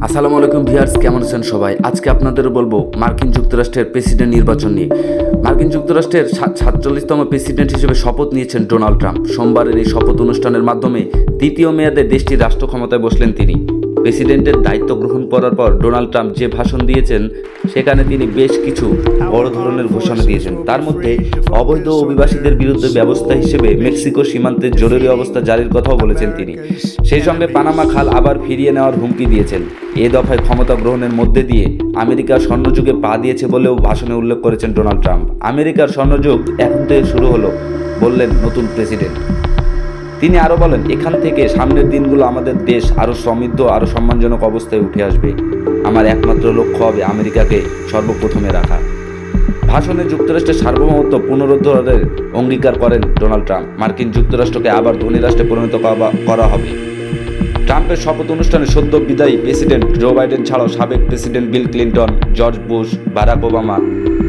আসসালামু আলাইকুম ভিউয়ার্স, কেমন আছেন সবাই? আজকে আপনাদের বলবো মার্কিন যুক্তরাষ্ট্রের প্রেসিডেন্ট নির্বাচন নিয়ে। মার্কিন যুক্তরাষ্ট্রের 47তম প্রেসিডেন্ট হিসেবে শপথ নিয়েছেন ডোনাল্ড ট্রাম্প। সোমবারের এই শপথ অনুষ্ঠানের মাধ্যমে দ্বিতীয় মেয়াদে দেশটির রাষ্ট্র ক্ষমতায় বসলেন তিনি। প্রেসিডেন্টের দায়িত্ব গ্রহণ করার পর ডোনাল্ড ট্রাম্প যে ভাষণ দিয়েছেন সেখানে তিনি বেশ কিছু বড় ধরনের ঘোষণা দিয়েছেন। তার মধ্যে অবৈধ অভিবাসীদের বিরুদ্ধে ব্যবস্থা হিসেবে মেক্সিকো সীমান্তে জরুরি অবস্থা জারির কথাও বলেছেন তিনি। সেই সঙ্গে পানামা খাল আবার ফিরিয়ে নেওয়ার হুমকি দিয়েছেন। এ দফায় ক্ষমতা গ্রহণের মধ্যে দিয়ে আমেরিকা স্বর্ণযুগে পা দিয়েছে বলেও ভাষণে উল্লেখ করেছেন ডোনাল্ড ট্রাম্প। আমেরিকার স্বর্ণযুগ এখন থেকে শুরু হলো, বললেন নতুন প্রেসিডেন্ট। তিনি আরও বলেন, এখান থেকে সামনের দিনগুলো আমাদের দেশ আরও সমৃদ্ধ, আরও সম্মানজনক অবস্থায় উঠে আসবে। আমার একমাত্র লক্ষ্য হবে আমেরিকাকে সর্বপ্রথমে রাখা। ভাষণে যুক্তরাষ্ট্রের সার্বভৌমত্ব পুনরুদ্ধারের অঙ্গীকার করেন ডোনাল্ড ট্রাম্প। মার্কিন যুক্তরাষ্ট্রকে আবার ধনী রাষ্ট্রে পরিণত করা হবে। ট্রাম্পের শপথ অনুষ্ঠানে সদ্য বিদায়ী প্রেসিডেন্ট জো বাইডেন ছাড়াও সাবেক president Bill Clinton, George Bush, Barack Obama,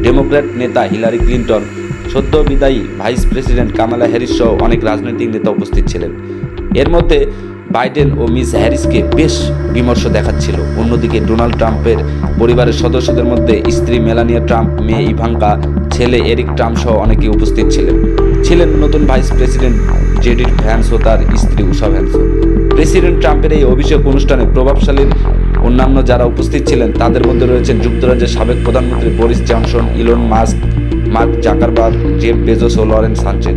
Democrat নেতা হিলারি ক্লিন্টন, সদ্য বিদায়ী ভাইস প্রেসিডেন্ট কামালা হ্যারিস সহ অনেক রাজনৈতিক নেতা উপস্থিত ছিলেন। এর মধ্যে বাইডেন ও মিস হ্যারিসকে বেশ বিমর্ষ দেখাচ্ছিল। অন্যদিকে ডোনাল্ড ট্রাম্পের পরিবারের সদস্যদের মধ্যে স্ত্রী মেলানিয়া ট্রাম্প, মেয়ে ইভাঙ্কা, ছেলে এরিক ট্রাম্প সহ অনেকেই উপস্থিত ছিলেন নতুন ভাইস প্রেসিডেন্ট জেডি ভ্যান্স ও তার স্ত্রী উষা ভ্যান্স। প্রেসিডেন্ট ট্রাম্পের এই অভিষেক অনুষ্ঠানে প্রভাবশালী অন্যান্য যারা উপস্থিত ছিলেন তাদের মধ্যে রয়েছেন যুক্তরাজ্যের সাবেক প্রধানমন্ত্রী Boris Johnson, Elon Musk, Mark Zuckerberg, Jeff Bezos ও লরেন্স সানচেজ।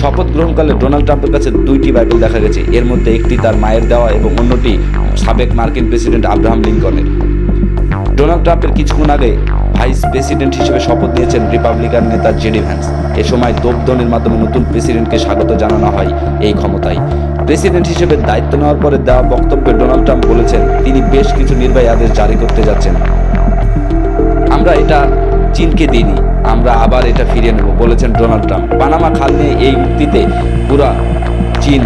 শপথ গ্রহণকালে ডোনাল্ড ট্রাম্পের কাছে দুইটি বাইবেল দেখা গেছে। এর মধ্যে একটি তার মায়ের দেওয়া এবং অন্যটি সাবেক মার্কিন প্রেসিডেন্ট আব্রাহাম লিঙ্কনের। ডোনাল্ড ট্রাম্পের কিছুক্ষণ আগে ভাইস প্রেসিডেন্ট হিসেবে শপথ নিয়েছেন রিপাবলিকান নেতা জেডি ভ্যান্স। এ সময় তোপধ্বনির মাধ্যমে নতুন প্রেসিডেন্টকে স্বাগত জানানো হয় এই ক্ষমতায়। প্রেসিডেন্ট হিসেবে দায়িত্ব নেওয়ার পরে দেওয়া বক্তব্যে ডোনাল্ড ট্রাম্প বলেছেন তিনি বেশ কিছু নির্বাহী আদেশ জারি করতে যাচ্ছেন। আমরা এটা চীনকে দিইনি, আমরা আবার এটা ফিরিয়ে নেব, বলেছেন ডোনাল্ড ট্রাম্প। পানামা খাল নিয়ে এই উক্তিতে পুরা চীন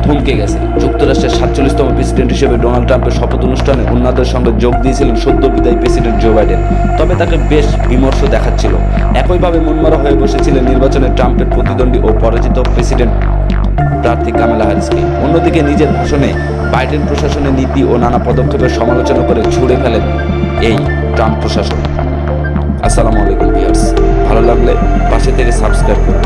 থমকে গেছে। যুক্তরাষ্ট্রের 47তম প্রেসিডেন্ট হিসেবে ডোনাল্ড ট্রাম্পের শপথ অনুষ্ঠানে অন্যদের সঙ্গে যোগ দিয়েছিলেন সদ্য বিদায়ী প্রেসিডেন্ট জো বাইডেন। তবে তাকে বেশ বিমর্ষ দেখাচ্ছিল। একইভাবে মনমরা হয়ে বসেছিলেন নির্বাচনে ট্রাম্পের প্রতিদ্বন্দ্বী ও পরাজিত প্রেসিডেন্ট প্রার্থী কামালা হ্যারিসকে। অন্যদিকে নিজের ভাষণে বাইডেন প্রশাসনের নীতি ও নানা পদক্ষেপের সমালোচনা করে ছুড়ে ফেলেন এই ট্রাম্প প্রশাসন। আসসালামু আলাইকুম ভিউয়ার্স, ভালো লাগলে পাশে থেকে সাবস্ক্রাইব করুন।